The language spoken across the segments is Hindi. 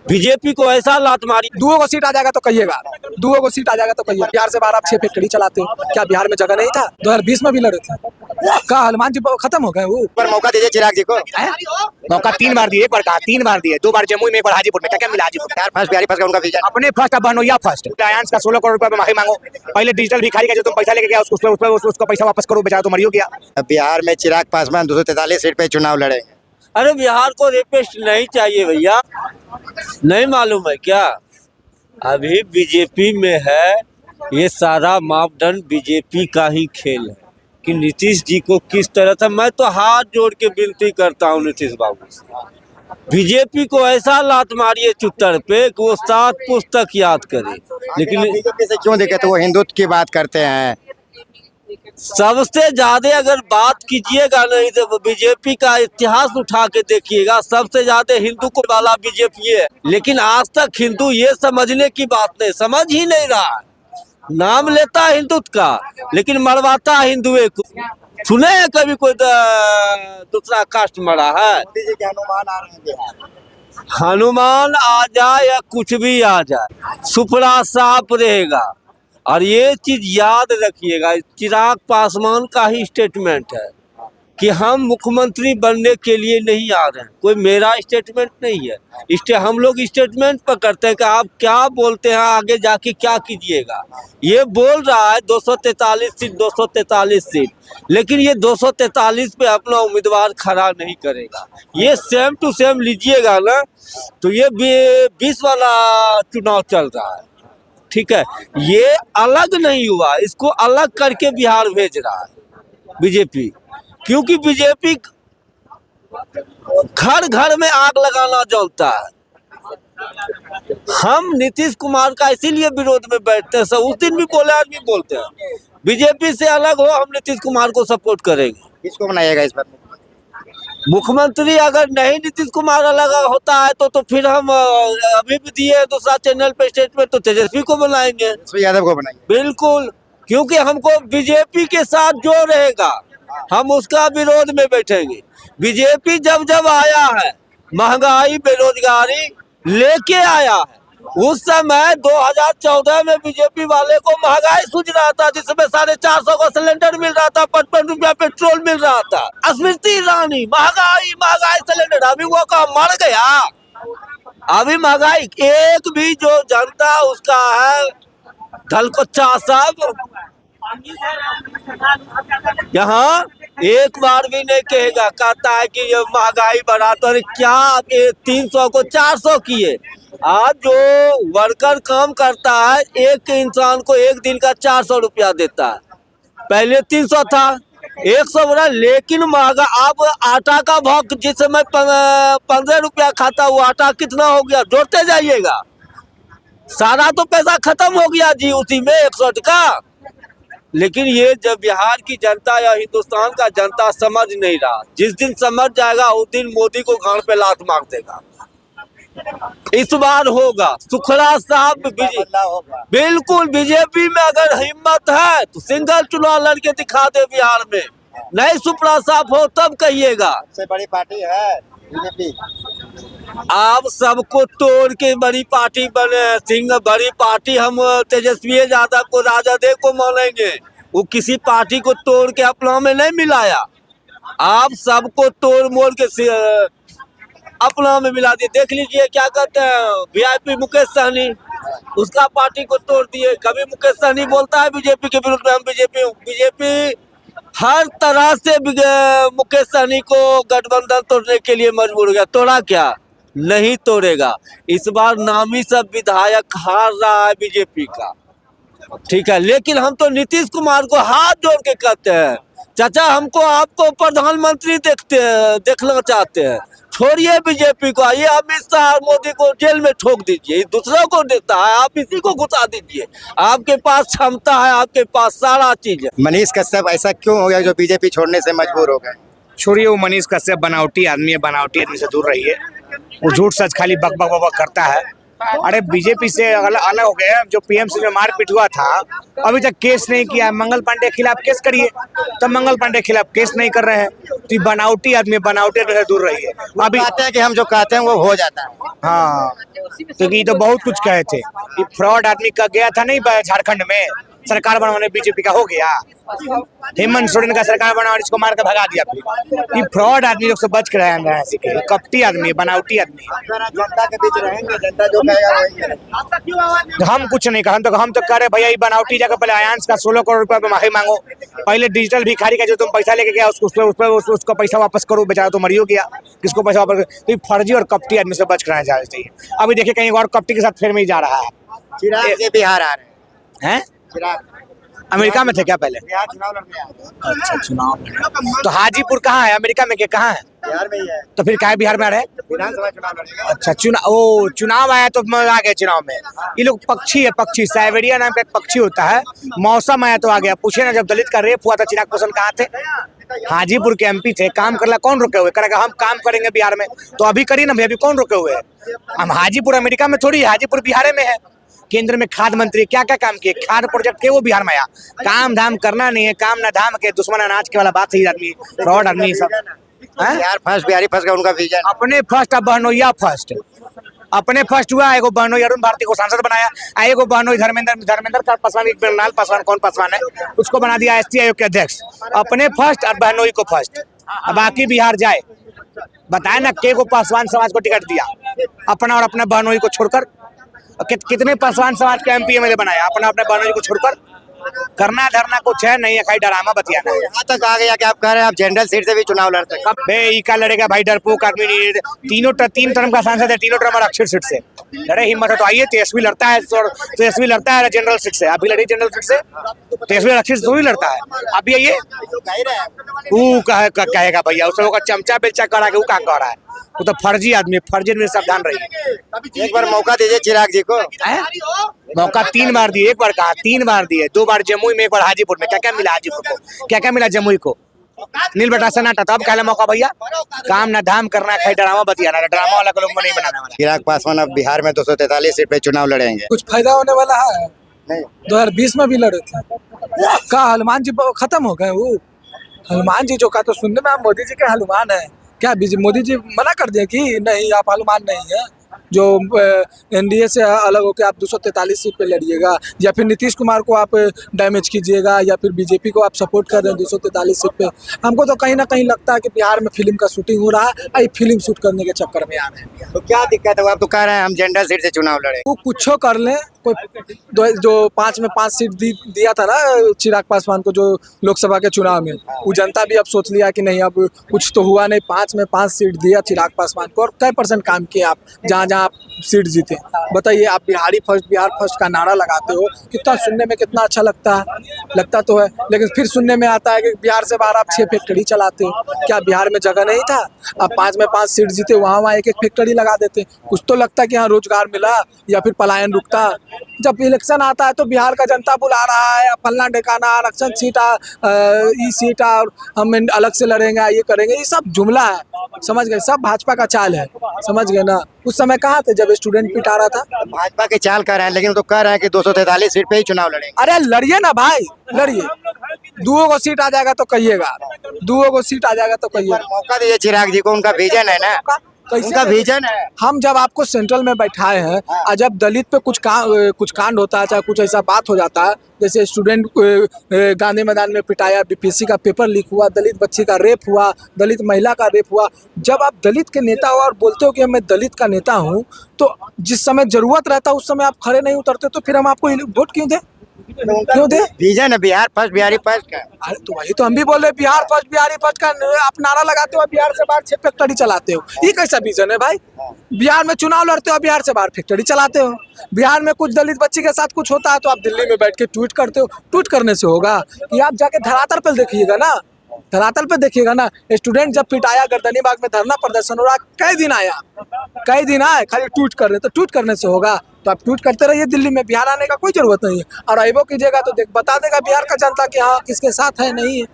बीजेपी को ऐसा लात मारी। दुओ को सीट आ जाएगा तो कहिएगा, दुओ को सीट आ जाएगा तो कहिएगा। बिहार से बाहर आप 6 फैक्ट्री चलाते हो, क्या बिहार में जगह नहीं था? 2020 में भी लड़े थे, क्या हनुमान जी खत्म हो गए? वो पर मौका दीजिए चिराग जी को। मौका 3 बार दिए, एक बार कहा 3 बार दिए, 2 बार जमुई में, एक बार हाजीपुर में। क्या मिला हाजीपुर? यार फर्स्ट बिहारी फर्स्ट का उनका विजन अपने फर्स्ट, अब बनोया फर्स्ट। रिलायंस का 16 करोड़ रुपए में माफी मांगो। पहले डिजिटल भिखारी का जो तुम पैसा लेके गया उसको पैसा वापस करो, बेचारा तो मरियो गया। बिहार में चिराग पासवान 243 सीट पे चुनाव लड़े। अरे बिहार को रेपिस्ट नहीं चाहिए भैया, नहीं मालूम है क्या? अभी बीजेपी में है, ये सारा मापदंड बीजेपी का ही खेल है कि नीतीश जी को किस तरह से। मैं तो हाथ जोड़ के विनती करता हूँ नीतीश बाबू से, बीजेपी को ऐसा लात मारिए चुत्तर पे कि वो 7 पुस्तक याद करे। लेकिन बीजेपी से क्यों देखे? तो वो हिंदुत्व की बात करते हैं। सबसे ज्यादा अगर बात कीजिएगा नहीं तो बीजेपी का इतिहास उठा के देखिएगा, सबसे ज्यादा हिंदू को वाला बीजेपी है। लेकिन आज तक हिंदू ये समझने की बात नहीं, समझ ही नहीं रहा है। नाम लेता है हिंदुत्व का लेकिन मरवाता हिंदुए को। सुने हैं कभी कोई दूसरा कास्ट मरा है? हनुमान आ रहे हैं बिहार। हनुमान आ जाए या कुछ भी आ जाए, सुपड़ा साफ रहेगा। और ये चीज याद रखिएगा, चिराग पासवान का ही स्टेटमेंट है कि हम मुख्यमंत्री बनने के लिए नहीं आ रहे हैं। कोई मेरा स्टेटमेंट नहीं है। हम लोग स्टेटमेंट पर करते हैं कि आप क्या बोलते हैं, आगे जाके क्या कीजिएगा। ये बोल रहा है 243 सीट, लेकिन ये 243 पे अपना उम्मीदवार खड़ा नहीं करेगा। ये सेम टू सेम लीजिएगा ना, तो ये 20 वाला चुनाव चल रहा है, ठीक है? ये अलग नहीं हुआ, इसको अलग करके बिहार भेज रहा है बीजेपी, क्योंकि बीजेपी घर घर में आग लगाना जानता है। हम नीतीश कुमार का इसीलिए विरोध में बैठते हैं, सब उस दिन भी बोले आज भी बोलते हैं, बीजेपी से अलग हो, हम नीतीश कुमार को सपोर्ट करेंगे। किसको बनाइएगा इस बार मुख्यमंत्री? अगर नहीं नीतीश कुमार अलग होता है तो फिर हम अभी भी दिए दूसरा चैनल पे स्टेटमेंट, तो तेजस्वी को बनाएंगे, यादव को बनाएंगे। बिल्कुल, क्योंकि हमको बीजेपी के साथ जो रहेगा हम उसका विरोध में बैठेंगे। बीजेपी जब जब आया है, महंगाई बेरोजगारी लेके आया है। उस समय 2014 में बीजेपी वाले को महंगाई सूझ रहा था, जिसमें 450 का सिलेंडर मिल रहा था, 55 रुपया पेट्रोल मिल रहा था। स्मृति ईरानी महंगाई सिलेंडर, अभी वो का मर गया। अभी महंगाई एक भी जो जनता उसका है धलकोच्चा सब, यहाँ एक बार भी नहीं कहेगा, कहता है कि ये महंगाई बढ़ा तो क्या 300 को 400 किए। आज जो वर्कर काम करता है, एक इंसान को एक दिन का 400 रुपया देता है, पहले 300 था, 100 बढ़ा। लेकिन महंगा अब आटा का भाव जिस समय 15 रुपया खाता, वो आटा कितना हो गया जोड़ते जाइएगा, सारा तो पैसा खत्म हो गया जी उसी में 61 का। लेकिन ये जब बिहार की जनता या हिंदुस्तान का जनता समझ नहीं रहा, जिस दिन समझ जाएगा उस दिन मोदी को गांड पे लात मार देगा। इस बार होगा सुखड़ा साहब, बिल्कुल बीजेपी में अगर हिम्मत है तो सिंगल चुनाव लड़के दिखा दे बिहार में, नहीं सुपड़ा साफ हो तब कहिएगा। सबसे बड़ी पार्टी है बीजेपी। आप सबको तोड़ के बड़ी पार्टी बने, सिंह बड़ी पार्टी हम तेजस्वी यादव को, राजद को मानेंगे। वो किसी पार्टी को तोड़ के अपना में नहीं मिलाया, आप सबको तोड़ मोड़ के अपना में मिला दिए। देख लीजिए क्या कहते हैं वीआईपी मुकेश सहनी, उसका पार्टी को तोड़ दिए। कभी मुकेश सहनी बोलता है बीजेपी के विरुद्ध में हम बीजेपी हर तरह से मुकेश सहनी को गठबंधन तोड़ने के लिए मजबूर हो गया। तोड़ा क्या? नहीं तोड़ेगा। इस बार नामी सब विधायक हार रहा है बीजेपी का, ठीक है? लेकिन हम तो नीतीश कुमार को हाथ जोड़ के कहते हैं, चाचा हमको आपको प्रधानमंत्री देखना चाहते हैं, छोड़िए बीजेपी को, आइए अमित शाह और मोदी को जेल में ठोक दीजिए। दूसरों को देता है, आप इसी को घुसा दीजिए। आपके पास क्षमता है, आपके पास सारा चीज है। मनीष कश्यप ऐसा क्यों हो गया जो बीजेपी छोड़ने से मजबूर हो गए? छोड़िए, वो मनीष कश्यप बनावटी आदमी है, बनावटी आदमी से दूर रहिए। वो झूठ सच खाली बक बक बक करता है, अरे बीजेपी से अलग हो गए। जो पीएम से जो मारपीट हुआ था अभी तक केस नहीं किया। मंगल पांडे के खिलाफ केस करिए, तब मंगल पांडे के खिलाफ केस नहीं कर रहे हैं। तो ये बनावटी आदमी से दूर रहिए। अभी कहते हैं कि हम जो कहते हैं वो हो जाता है। हाँ, तो ये तो बहुत कुछ कहे थे। ये फ्रॉड आदमी का गया था नहीं झारखंड में सरकार बनवाने, बीजेपी का हो गया। हेमंत सोरेन का सरकार बनवाने इसको मार कर भगा दिया। फिर ये फ्रॉड आदमी लोग से बच कर रहना है। कपटी आदमी, बनावटी आदमी। जनता के बीच रहेंगे, जनता जो कहेगा वही। हम कुछ नहीं कहा, हम तो कह रहे भैया ये बनावटी जगह पहले आयांश का 16 करोड़ रुपया पे माफी मांगो। पहले डिजिटल भिखारी का जो तुम पैसा लेके गया उसको पैसा वापस करो। बेचारा तो मरियो गया, किसको पैसा वापस करो। तो फर्जी और कपटी आदमी से बच कर रहना चाहिए। अभी देखिए कहीं और कपटी के साथ फिर में ही जा रहा है। चिराग जी बिहार आ रहे हैं। चिराग अमेरिका में थे क्या पहले? बिहार चुनाव लड़ने आए। अच्छा, चुनाव। तो हाजीपुर कहाँ है? अमेरिका में क्या कहाँ है? बिहार में ही है। तो फिर क्या बिहार में आ रहे? विधानसभा चुनाव लड़ेगा। अच्छा, चुनाव आया तो आ गया चुनाव में। ये लोग पक्षी है, पक्षी साइबेरिया नाम का एक पक्षी होता है। मौसम आया तो आ गया। पूछे ना, जब दलित का रेप हुआ था चिराग पासवान कहाँ थे? हाजीपुर के एमपी थे। काम करला कौन रोके हुए? करेगा हम काम करेंगे बिहार में, तो अभी करिए ना भैया। अभी कौन रोके हुए है? हम हाजीपुर अमेरिका में थोड़ी, हाजीपुर बिहार में है। केंद्र में खाद्य मंत्री क्या क्या काम किए, खाद्य प्रोजेक्ट के वो बिहार में आया। काम धाम करना नहीं है, काम ना धाम के दुश्मन अनाज के वाला बात है। आदमी फ्रॉड आदमी सब। बिहार फर्स्ट, बिहारी फर्स्ट का उनका विजन। अपने फर्स्ट, अब बहनोइया फर्स्ट। अपने फर्स्ट हुआ। एगो बहनोई अरुण भारती को सांसद बनाया। एगो बहनोई धर्मेंद्र पासवान, मृणाल पासवान, कौन पासवान है, उसको बना दिया एसटी आयोग के अध्यक्ष। अपने फर्स्ट और बहनोई को फर्स्ट। अब बाकी बिहार जाए बताए ना के को पासवान समाज को टिकट दिया अपना और अपने बहनोई को छोड़कर। कितने पासवान समाज के एमपी एमएलए बनाया अपना अपने बहनोई को छोड़कर। करना धरना कुछ है नहीं है, खाली डरामा बतियाना है। यहाँ तक आ गया कि आप कह रहे हैं आप जनरल सीट से भी चुनाव लड़ सकते हैं। बे ई का लड़ेगा भाई, डरपोक आदमी नहीं। तीन टर्म का सांसद है, तीनों टर्म अक्षर सीट से लड़े। हिम्मत है तो आइए। तेजस्वी लड़ता है, जनरल सीट से। अभी लड़ी जनरल सीट से, तेजस्वी अक्षर थोड़ी लड़ता है। अभी आइए। वो कहेगा भैया, उसे होगा चमचा बेचा करा के वो काम कर रहा है। वो तो फर्जी आदमी, फर्जी में सावधान रहिए। एक बार मौका दीजिए चिराग जी को। मौका 3 बार दिए, 1 बार कहा, 3 बार दिए। 2 बार जमुई में, 1 बार हाजीपुर में। क्या क्या मिला हाजीपुर को, क्या क्या मिला जमुई को? नील बटा सन्नाटा। तब कहला मौका भैया, काम ना धाम करना, खाली ड्रामा बतियाना। ड्रामा वाला को लोग नहीं बनाने वाला। चिराग पासवान अब बिहार में 243 सीट पे चुनाव लड़ेंगे। कुछ फायदा होने वाला है नहीं। 2020 में भी लड़े थे। का हनुमान जी खत्म हो गए? वो हनुमान जी जो का तो सुनने में आप मोदी जी के हनुमान है क्या? मोदी जी मना कर दिए कि नहीं आप हनुमान नहीं है, जो एनडीए से अलग होकर आप 243 सीट पे लड़िएगा, या फिर नीतीश कुमार को आप डैमेज कीजिएगा, या फिर बीजेपी को आप सपोर्ट कर रहे हैं 243 सीट पे। हमको तो कहीं ना कहीं लगता है कि बिहार में फिल्म का शूटिंग हो रहा है, फिल्म शूट करने के चक्कर में आ रहे हैं। तो क्या दिक्कत है? आप तो कह रहे हैं हम जनरल सीट से चुनाव लड़े। वो कुछ कर लें। कोई जो 5 में 5 सीट दिया था ना चिराग पासवान को, जो लोकसभा के चुनाव में, वो जनता भी अब सोच लिया कि नहीं अब कुछ तो हुआ नहीं। 5 में 5 सीट दिया चिराग पासवान को, और कई % काम किए आप जहाँ आप सीट जीते। बताइए, आप बिहार फर्स्ट का नारा लगाते हो, कितना सुनने में कितना अच्छा लगता तो है। लेकिन फिर सुनने में आता है कि बिहार से बाहर आप 6 फैक्ट्री चलाते हो। क्या बिहार में जगह नहीं था? आप 5 में 5 सीट जीते, वहाँ एक फैक्ट्री लगा देते। कुछ तो लगता है कि हाँ रोजगार मिला या फिर पलायन रुकता। जब इलेक्शन आता है तो बिहार का जनता बुला रहा है, फलना ढेकाना आरक्षण सीट, ई सीट, और हम अलग से लड़ेंगे, ये करेंगे, ये सब जुमला है। समझ गए? सब भाजपा का चाल है। समझ गए ना? उस समय कहाँ थे जब स्टूडेंट पिटा रहा था? भाजपा के चाल कर रहे हैं, लेकिन तो कह रहे हैं कि 243 सीट पे ही चुनाव लड़ेंगे। अरे लड़िए ना भाई, लड़िए। 2 को सीट आ जाएगा तो कहिएगा, 2 को सीट आ जाएगा तो कहिएगा। मौका दीजिए चिराग जी को, उनका विजन है ना, उनका विजन है। हम जब आपको सेंट्रल में बैठाए हैं, और जब दलित पे कुछ कांड होता है, चाहे कुछ ऐसा बात हो जाता है, जैसे स्टूडेंट गांधी मैदान में पिटाया, बीपीएससी का पेपर लीक हुआ, दलित बच्ची का रेप हुआ, दलित महिला का रेप हुआ, जब आप दलित के नेता हो और बोलते हो कि मैं दलित का नेता हूं, तो जिस समय जरूरत रहता है उस समय आप खड़े नहीं उतरते, तो फिर हम आपको वोट क्यों दें? क्यों दे? विजन है बिहार फर्स्ट, बिहारी फर्स्ट का। अरे तो वही तो हम भी बोल रहे, बिहार फर्स्ट, बिहारी फर्स्ट का आप नारा लगाते हो, बिहार से बाहर 6 फैक्ट्री चलाते हो। ये कैसा विजन है भाई? बिहार में चुनाव लड़ते हो, बिहार से बाहर फैक्ट्री चलाते हो। बिहार में कुछ दलित बच्ची के साथ कुछ होता है तो आप दिल्ली में बैठ के ट्वीट करते हो। ट्वीट करने से होगा कि आप जाके धरातल पर देखिएगा ना, धरातल पे देखिएगा ना। स्टूडेंट जब पिटाया, गर्दनी बाग में धरना प्रदर्शन हो रहा, कई दिन आए, खाली ट्वीट कर रहे, तो ट्वीट करने से होगा? तो आप ट्वीट करते रहिए दिल्ली में, बिहार आने का कोई जरूरत नहीं है। और आइबो कीजिएगा तो बता देगा बिहार का जनता कि हाँ किसके साथ है, नहीं है।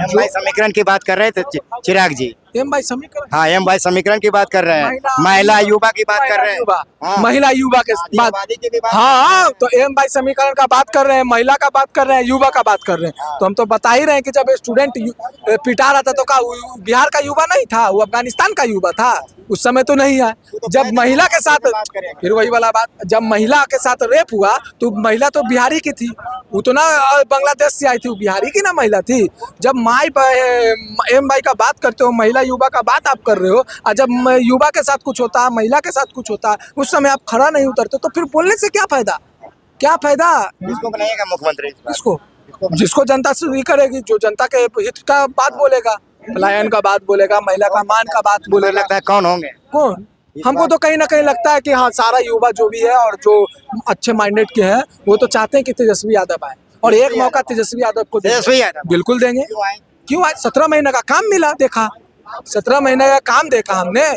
भाई समीकरण की बात कर रहे थे चिराग जी, एम भाई समीकरण हाँ एम भाई समीकरण की बात कर रहे हैं, महिला युवा की बात कर रहे हैं। हाँ। महिला युवा के बात, आबादी की भी बात हाँ तो एम भाई समीकरण का बात कर रहे हैं, महिला का बात कर रहे हैं, युवा का बात कर रहे हैं। तो हम तो बता ही रहे हैं कि जब स्टूडेंट पिटा रहा था तो का बिहार का युवा नहीं था, वो अफगानिस्तान का युवा था उस समय तो नहीं है। जब महिला के साथ, फिर वही वाला बात, जब महिला के साथ रेप हुआ तो महिला तो बिहारी की थी, वो तो ना बांग्लादेश से आई थी, वो बिहारी की ना महिला थी। जब एम भाई का बात करते हो, महिला युवा का बात आप कर रहे हो, और जब युवा के साथ कुछ होता है, महिला के साथ कुछ होता है, उस समय आप खड़ा नहीं उतरते, तो फिर बोलने से क्या फायदा, क्या फायदा। किसको बनाएगा मुख्यमंत्री इस बार? किसको, जिसको जनता सुनी करेगी, जो जनता के हित का बात बोलेगा, पलायन का बात बोलेगा, महिला का मान का बात मुझे बोलेगा। लगता है कौन होंगे? कौन? हमको तो कहीं ना कहीं लगता है कि हाँ सारा युवा जो भी है और जो अच्छे माइंडेड के हैं वो तो चाहते हैं कि तेजस्वी यादव आए, और एक मौका तेजस्वी यादव को तेजस्वी यादव बिल्कुल देंगे। क्यों आए? क्यों आज 17 महीने का काम मिला, देखा 17 महीने का काम देखा हमने,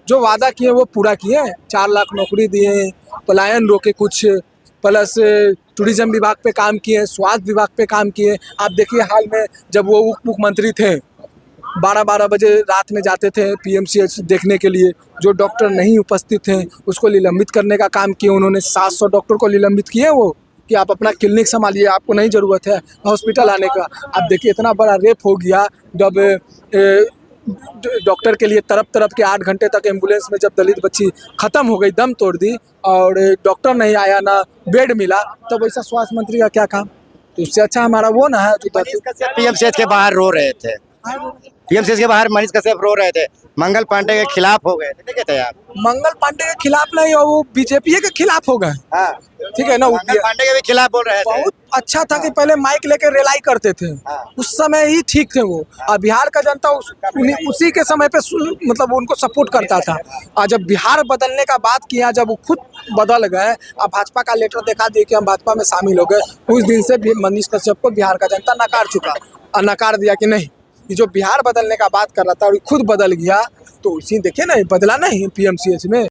जो वादा किए वो पूरा किए। 4 लाख नौकरी दिए, पलायन रोके कुछ, प्लस टूरिज्म विभाग पे काम किए, स्वास्थ्य विभाग पे काम किए। आप देखिए हाल में जब वो उप मुख्यमंत्री थे, 12-12 बजे रात में जाते थे पीएमसीएच देखने के लिए, जो डॉक्टर नहीं उपस्थित थे उसको निलंबित करने का काम किया उन्होंने। 700 डॉक्टर को निलंबित किए वो, कि आप अपना क्लिनिक संभालिए, आपको नहीं ज़रूरत है हॉस्पिटल आने का। अब देखिए इतना बड़ा रेप हो गया, जब डॉक्टर के लिए तरफ के 8 घंटे तक एम्बुलेंस में जब दलित बच्ची ख़त्म हो गई, दम तोड़ दी, और डॉक्टर नहीं आया, ना बेड मिला, तब ऐसा स्वास्थ्य मंत्री का क्या काम। तो उससे अच्छा हमारा वो ना है जो पीएमसीएच के बाहर रो रहे थे, पीएमसीएच के बाहर मनीष कश्यप रो रहे थे, मंगल पांडे के खिलाफ हो गए थे, देखे थे आप? मंगल पांडे के खिलाफ नहीं, और वो बीजेपी के खिलाफ हो गए, हाँ। ठीक है ना। मंगल पांडे के भी खिलाफ बोल रहे थे। बहुत अच्छा था कि पहले माइक लेके रेलाई करते थे, उस समय ही ठीक थे वो, और बिहार का जनता उसी के समय पे मतलब उनको सपोर्ट करता था। और जब बिहार बदलने का बात किया, जब वो खुद बदल गए, अब भाजपा का लेटर दिखा दिए कि हम भाजपा में शामिल हो गए, उस दिन से भी मनीष कश्यप को बिहार का जनता नकार चुका, और नकार दिया कि नहीं, ये जो बिहार बदलने का बात कर रहा था और खुद बदल गया। तो इसी देखिए ना, बदला नहीं पीएमसीएच में।